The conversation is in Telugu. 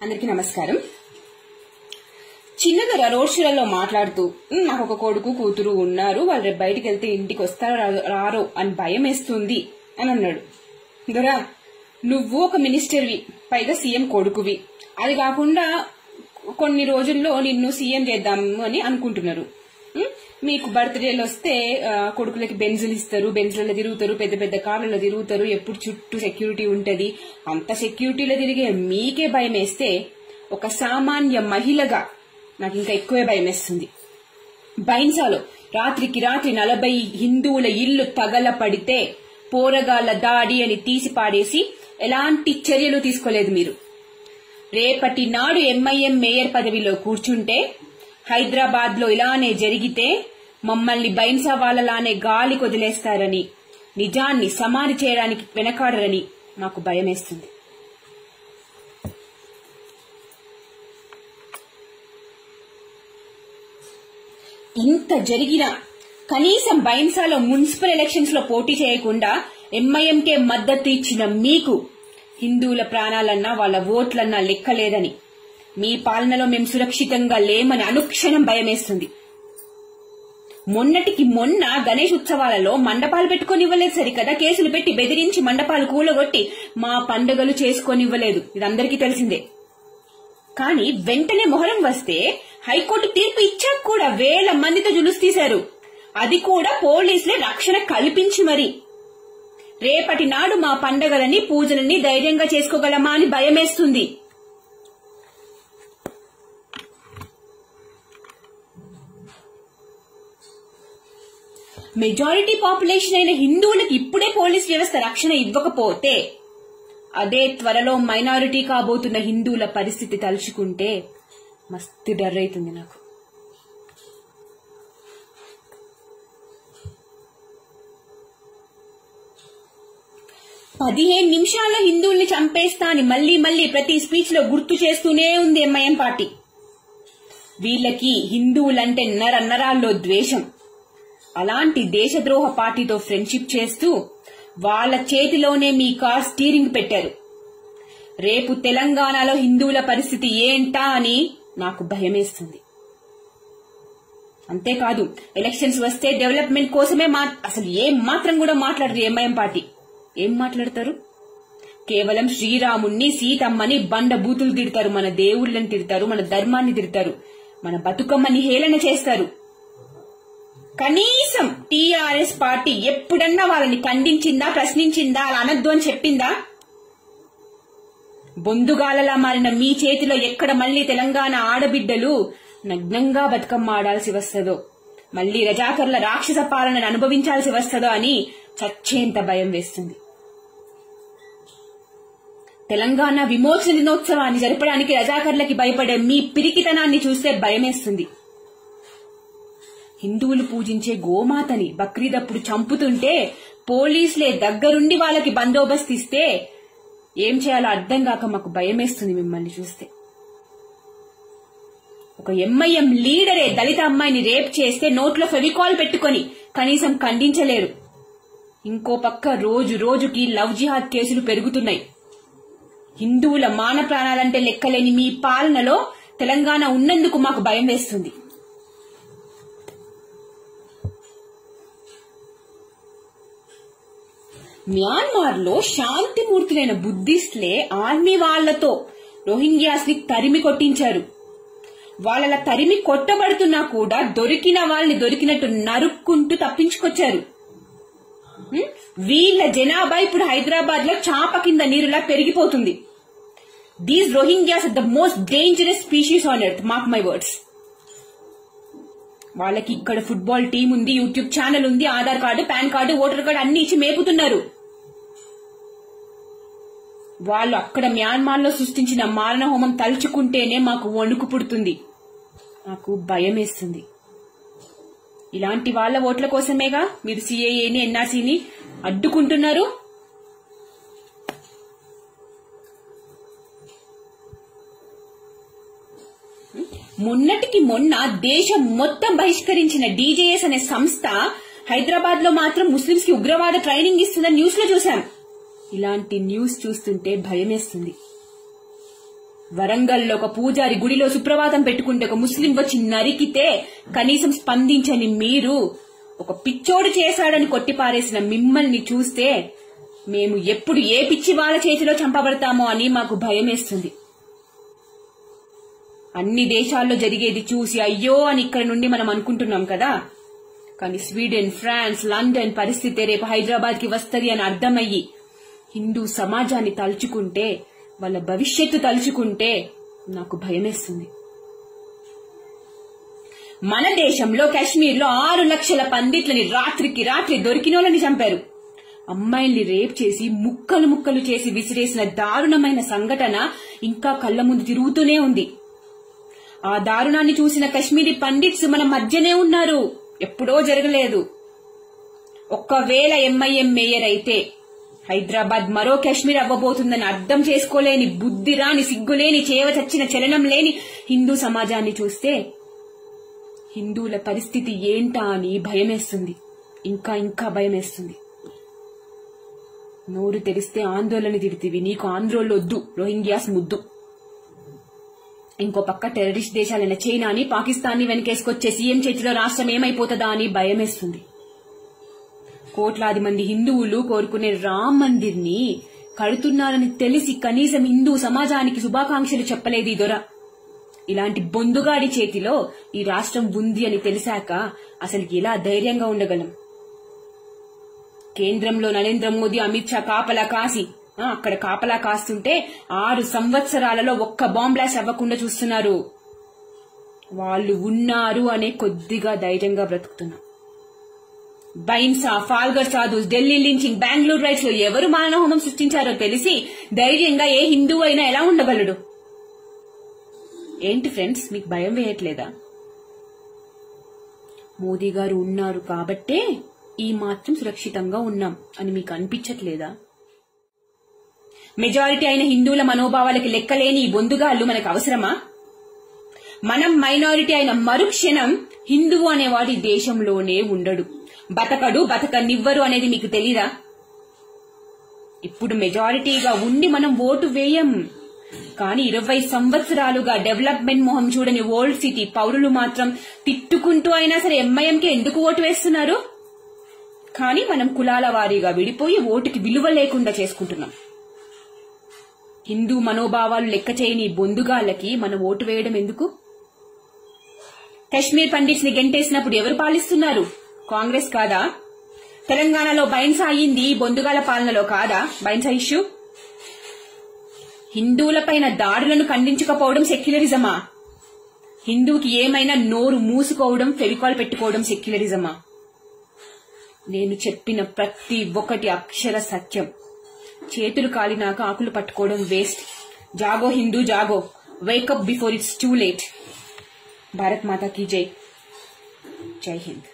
అందరికీ నమస్కారం. చిన్నదొర రోడ్ షోలలో మాట్లాడుతూ నాకు ఒక కొడుకు కూతురు ఉన్నారు, వాళ్ళు రేపు బయటికి వెళ్తే ఇంటికి వస్తారో రారో అని భయం వేస్తుంది అని అన్నాడు. దొరా, నువ్వు ఒక మినిస్టర్వి, పైగా సీఎం కొడుకువి. అది కాకుండా కొన్ని రోజుల్లో నిన్ను సీఎం చేద్దాము అని అనుకుంటున్నారు. మీకు బర్త్డేలు వస్తే కొడుకులకి బెంజులు ఇస్తారు, బెంజులలో తిరుగుతారు, పెద్ద పెద్ద కార్లలో తిరుగుతారు, ఎప్పుడు చుట్టూ సెక్యూరిటీ ఉంటది. అంత సెక్యూరిటీలో తిరిగే మీకే భయం వేస్తే ఒక సామాన్య మహిళగా నాకు ఇంకా ఎక్కువే భయం వేస్తుంది. బైన్సాలో రాత్రికి రాత్రి 40 హిందువుల ఇల్లు తగలపడితే పోరగాళ్ల దాడి అని తీసి పాడేసి ఎలాంటి చర్యలు తీసుకోలేదు మీరు. రేపటి నాడు ఎంఐఎం మేయర్ పదవిలో కూర్చుంటే హైదరాబాద్ లో ఇలానే జరిగితే మమ్మల్ని బైన్సా వాళ్ళలానే గాలి కొదిలేస్తారని, నిజాన్ని సమాధి చేయడానికి వెనకాడరని నాకు భయమేస్తుంది. ఇంత జరిగినా కనీసం బైన్సాలో మున్సిపల్ ఎలక్షన్స్ లో పోటీ చేయకుండా ఎంఐఎంకే మద్దతు ఇచ్చిన మీకు హిందువుల ప్రాణాలన్నా వాళ్ళ ఓట్లన్నా లెక్కలేదని, మీ పాలనలో మేము సురక్షితంగా లేమని అనుక్షణం భయమేస్తుంది. మొన్నటికి మొన్న గణేష్ ఉత్సవాలలో మండపాలు పెట్టుకోనివ్వలేదు సరికదా, కేసులు పెట్టి బెదిరించి మండపాలు కూలగొట్టి మా పండుగలు చేసుకోనివ్వలేదు. ఇది అందరికీ తెలిసిందే. కానీ వెంటనే మొహరం వస్తే హైకోర్టు తీర్పు ఇచ్చాక కూడా వేల మందితో జులుసు తీశారు. అది కూడా పోలీసులే రక్షణ కల్పించి మరి. రేపటి నాడు మా పండుగలని పూజలని ధైర్యంగా చేసుకోగలమా అని భయమేస్తుంది. మెజారిటీ పాపులేషన్ అయిన హిందువులకు ఇప్పుడే పోలీస్ వ్యవస్థ రక్షణ ఇవ్వకపోతే అదే త్వరలో మైనారిటీ కాబోతున్న హిందువుల పరిస్థితి తలుచుకుంటే మస్తు డర్ అవుతుంది నాకు. పదిహేను నిమిషాల్లో హిందువుల్ని చంపేస్తా అని మళ్లీ మళ్లీ ప్రతి స్పీచ్ లో గుర్తు చేస్తూనే ఉంది ఎంఐఎం పార్టీ. వీళ్లకి హిందువులంటే నరాల్లో ద్వేషం. అలాంటి దేశద్రోహ పార్టీతో ఫ్రెండ్షిప్ చేస్తూ వాళ్ళ చేతిలోనే మీ కార్ స్టీరింగ్ పెట్టారు. రేపు తెలంగాణలో హిందువుల పరిస్థితి ఏంటా అని నాకు భయమేస్తుంది. అంతేకాదు, ఎలక్షన్స్ వస్తే డెవలప్మెంట్ కోసమే అసలు ఏం మాత్రం కూడా మాట్లాడరు ఎంఐఎం పార్టీ. ఏం మాట్లాడతారు? కేవలం శ్రీరాముణ్ణి సీతమ్మని బండ బూతులు తిడతారు, మన దేవుళ్ళని తిడతారు, మన ధర్మాన్ని తిడతారు, మన బతుకమ్మని హేళన చేస్తారు. కనీసం టీఆర్ఎస్ పార్టీ ఎప్పుడన్నా వాళ్ళని ఖండించిందా, ప్రశ్నించిందా, అలా అనద్దు అని చెప్పిందా? బొందుగాలలా మారిన మీ చేతిలో ఎక్కడ మళ్లీ తెలంగాణ ఆడబిడ్డలు నగ్నంగా బతుకమ్మ ఆడాల్సి వస్తుందో, మళ్లీ రజాకర్ల రాక్షస పాలనను అనుభవించాల్సి వస్తుందో అని చచ్చేంత భయం వేస్తుంది. తెలంగాణ విమోచన దినోత్సవాన్ని జరపడానికి రజాకర్లకి భయపడే మీ పిరికితనాన్ని చూస్తే భయమేస్తుంది. హిందువులు పూజించే గోమాతని బక్రీదప్పుడు చంపుతుంటే పోలీసులే దగ్గరుండి వాళ్ళకి బందోబస్తు ఇస్తే ఏం చేయాలో అర్థం కాక మాకు భయమేస్తుంది మిమ్మల్ని చూస్తే. ఒక ఎంఐఎం లీడరే దళిత అమ్మాయిని రేప్ చేస్తే నోట్లో ఫెవికాల్ పెట్టుకుని కనీసం ఖండించలేరు. ఇంకో పక్క రోజు రోజుకి లవ్ జిహాద్ కేసులు పెరుగుతున్నాయి. హిందువుల మాన ప్రాణాలంటే లెక్కలేని మీ పాలనలో తెలంగాణ ఉన్నందుకు మాకు భయం వేస్తుంది. మ్యాన్మార్ లో శాంతిమూర్తులైన బుద్ధిస్టులే ఆర్మీ వాళ్లతో రోహింగ్యాస్ ని తరిమి కొట్టించారు. వాళ్ళ తరిమి కొట్టబడుతున్నా కూడా దొరికిన వాళ్ళని దొరికినట్టు నరుక్కుంటూ తప్పించుకొచ్చారు. వీళ్ల జనాభా ఇప్పుడు హైదరాబాద్ లో చాప కింద నీరులా పెరిగిపోతుంది. These Rohingyas are the most dangerous species on earth, mark my words. వాళ్ళకి ఇక్కడ ఫుట్బాల్ టీం ఉంది, యూట్యూబ్ ఛానల్ ఉంది, Aadhaar card, PAN card, voter card అన్ని ఇచ్చి మేపుతున్నారు. వాళ్ళు అక్కడ మ్యాన్మార్ లో సృష్టించిన మారణ హోమం తలుచుకుంటేనే మాకు వణుకు పుడుతుంది, నాకు భయం వేస్తుంది. ఇలాంటి వాళ్ళ ఓట్ల కోసమేగా మీరు సిఏఏని, ఎన్ఆర్సీని అడ్డుకుంటున్నారు. మొన్నటికి మొన్న దేశం మొత్తం బహిష్కరించిన డీజేఎస్ అనే సంస్థ హైదరాబాద్ లో మాత్రం ముస్లింస్ కి ఉగ్రవాద ట్రైనింగ్ ఇస్తుందని న్యూస్ లో చూశాం. ఇలాంటి న్యూస్ చూస్తుంటే భయమేస్తుంది. వరంగల్లో ఒక పూజారి గుడిలో సుప్రభాతం పెట్టుకుంటే ఒక ముస్లిం వచ్చి నరికితే కనీసం స్పందించని మీరు ఒక పిచ్చోడు చేశాడని కొట్టిపారేసిన మిమ్మల్ని చూస్తే మేము ఎప్పుడు ఏ పిచ్చి వాళ్ళ చేతిలో చంపబడతామో అని మాకు భయమేస్తుంది. అన్ని దేశాల్లో జరిగేది చూసి అయ్యో అని ఇక్కడ నుండి మనం అనుకుంటున్నాం కదా, కానీ స్వీడన్, ఫ్రాన్స్, లండన్ పరిస్థితి రేపు హైదరాబాద్ కి వస్తది అని అర్థమయ్యి హిందూ సమాజాన్ని తలుచుకుంటే, వాళ్ళ భవిష్యత్తు తలుచుకుంటే నాకు భయమేస్తుంది. మన దేశంలో కాశ్మీర్లో 6 లక్షల పండిట్లని రాత్రికి రాత్రి దొరికినోళ్ళని చంపారు. అమ్మాయిల్ని రేప్ చేసి ముక్కలు ముక్కలు చేసి విసిరేసిన దారుణమైన సంఘటన ఇంకా కళ్ల ముందు తిరుగుతూనే ఉంది. ఆ దారుణాన్ని చూసిన కశ్మీరీ పండిట్స్ మన మధ్యనే ఉన్నారు, ఎప్పుడో జరగలేదు. ఒక్కవేళ ఎంఐఎం మేయర్ అయితే హైదరాబాద్ మరో కాశ్మీర్ అవ్వబోతుందని అర్థం చేసుకోలేని, బుద్ధి రాని, సిగ్గులేని, చేవ చచ్చిన చలనం లేని హిందూ సమాజాన్ని చూస్తే హిందువుల పరిస్థితి ఏంటా అని భయమేస్తుంది, ఇంకా ఇంకా భయమేస్తుంది. నోరు తెరిస్తే ఆందోళన తిడితివి, నీకు ఆంధ్రోళ్ళొద్దు, రోహింగ్యాస్ ముద్దు. ఇంకో పక్క టెర్రరిస్ట్ దేశాలైన చైనాని, పాకిస్తాన్ని వెనకేసుకొచ్చే సీఎం చేతిలో రాష్ట్రం ఏమైపోతుందా అని భయమేస్తుంది. కోట్లాది మంది హిందువులు కోరుకునే రామ్ మందిర్ ని కడుతున్నారని తెలిసి కనీసం హిందూ సమాజానికి శుభాకాంక్షలు చెప్పలేదు ఈ దొర. ఇలాంటి బొందుగాడి చేతిలో ఈ రాష్ట్రం ఉంది అని తెలిసాక అసలు ఎలా ధైర్యంగా ఉండగలం? కేంద్రంలో నరేంద్ర మోదీ, అమిత్ షా కాపలా కాసి అక్కడ కాపలా కాస్తుంటే 6 సంవత్సరాలలో ఒక్క బాంబ్ బ్లాస్ట్ అవ్వకుండా చూస్తున్నారు. వాళ్ళు ఉన్నారు అనే కొద్దిగా ధైర్యంగా బ్రతుకుతున్నాం. బైన్సా, ఫాల్గర్ సాధుస్, ఢిల్లీ లించింగ్, బెంగళూరు రైట్స్ లో ఎవరు మానవహోమం సృష్టించారో తెలిసి ధైర్యంగా ఏ హిందువు అయినా ఎలా ఉండగలడు? ఏంటి ఫ్రెండ్స్, మీకు భయం వేయట్లేదా? మోదీ గారు ఉన్నారు కాబట్టే ఈ మాత్రం సురక్షితంగా ఉన్నాం అని మీకు అనిపించట్లేదా? మెజారిటీ అయిన హిందువుల మనోభావాలకి లెక్కలేని ఈ బొందుగాళ్లు మనకు అవసరమా? మనం మైనారిటీ అయిన మరుక్షణం హిందువు అనేవాడి దేశంలోనే ఉండడు, బతకడు, బతకనివ్వరు అనేది మీకు తెలీదా? ఇప్పుడు మెజారిటీగా ఉండి మనం ఓటు వేయం, కానీ 20 సంవత్సరాలుగా డెవలప్మెంట్ మొహం చూడని ఓల్డ్ సిటీ పౌరులు మాత్రం తిట్టుకుంటూ అయినా సరే ఎంఐఎంకే ఎందుకు ఓటు వేస్తున్నారు? కానీ మనం కులాల వారీగా విడిపోయి ఓటుకి విలువ లేకుండా చేసుకుంటున్నాం. హిందూ మనోభావాలు లెక్క చేయని బొందుగాళ్లకి మనం ఓటు వేయడం ఎందుకు? కశ్మీర్ పండిట్స్ ని గెంటేసినప్పుడు ఎవరు పాలిస్తున్నారు? కాంగ్రెస్ కాదా? తెలంగాణలో బైన్సా అయ్యింది బొందుగాల పాలనలో కాదా? బైన్సా ఇష్యూ. హిందువులపైన దాడులను ఖండించకపోవడం సెక్యులరిజమా? హిందువుకి ఏమైనా నోరు మూసుకోవడం, ఫెవికాల్ పెట్టుకోవడం సెక్యులరిజమా? నేను చెప్పిన ప్రతి ఒక్కటి అక్షర సత్యం. చేతులు కాలినాక ఆకులు పట్టుకోవడం వేస్ట్. జాగో హిందూ జాగో, wake up before it's too late. Bharat మాతా కీ జై. జై హింద్.